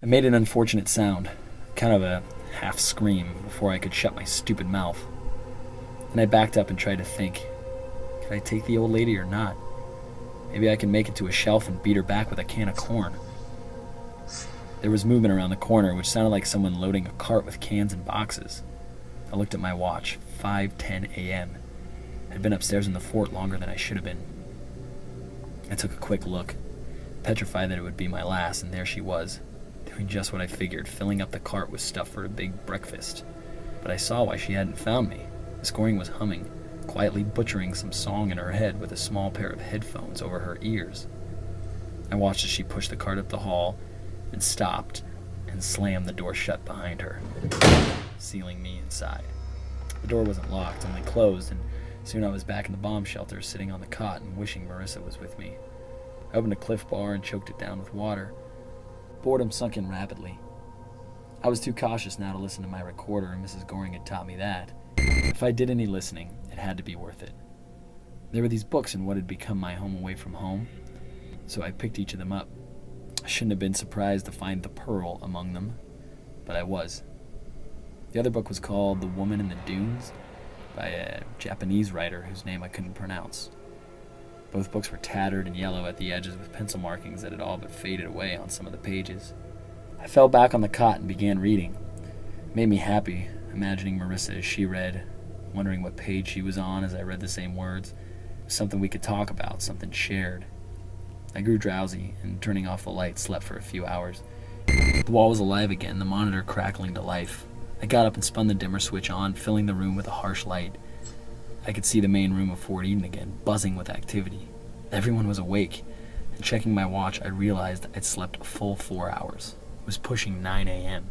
I made an unfortunate sound, kind of a half scream, before I could shut my stupid mouth. Then I backed up and tried to think. Could I take the old lady or not? Maybe I can make it to a shelf and beat her back with a can of corn. There was movement around the corner, which sounded like someone loading a cart with cans and boxes. I looked at my watch, 5:10 a.m. I'd been upstairs in the fort longer than I should have been. I took a quick look, petrified that it would be my last, and there she was, doing just what I figured, filling up the cart with stuff for a big breakfast. But I saw why she hadn't found me. Miss Goring was humming, quietly butchering some song in her head with a small pair of headphones over her ears. I watched as she pushed the cart up the hall, and stopped, and slammed the door shut behind her, sealing me inside. The door wasn't locked, only closed, and soon I was back in the bomb shelter, sitting on the cot and wishing Marissa was with me. I opened a Cliff Bar and choked it down with water. Boredom sunk in rapidly. I was too cautious now to listen to my recorder, and Mrs. Goring had taught me that. If I did any listening, it had to be worth it. There were these books in what had become my home away from home, so I picked each of them up. I shouldn't have been surprised to find The Pearl among them, but I was. The other book was called The Woman in the Dunes, by a Japanese writer whose name I couldn't pronounce. Both books were tattered and yellow at the edges with pencil markings that had all but faded away on some of the pages. I fell back on the cot and began reading. It made me happy, imagining Marissa as she read, wondering what page she was on as I read the same words. Something we could talk about, something shared. I grew drowsy, and turning off the light, slept for a few hours. The wall was alive again, the monitor crackling to life. I got up and spun the dimmer switch on, filling the room with a harsh light. I could see the main room of Fort Eden again, buzzing with activity. Everyone was awake, and checking my watch, I realized I'd slept a full 4 hours. It was pushing 9 a.m.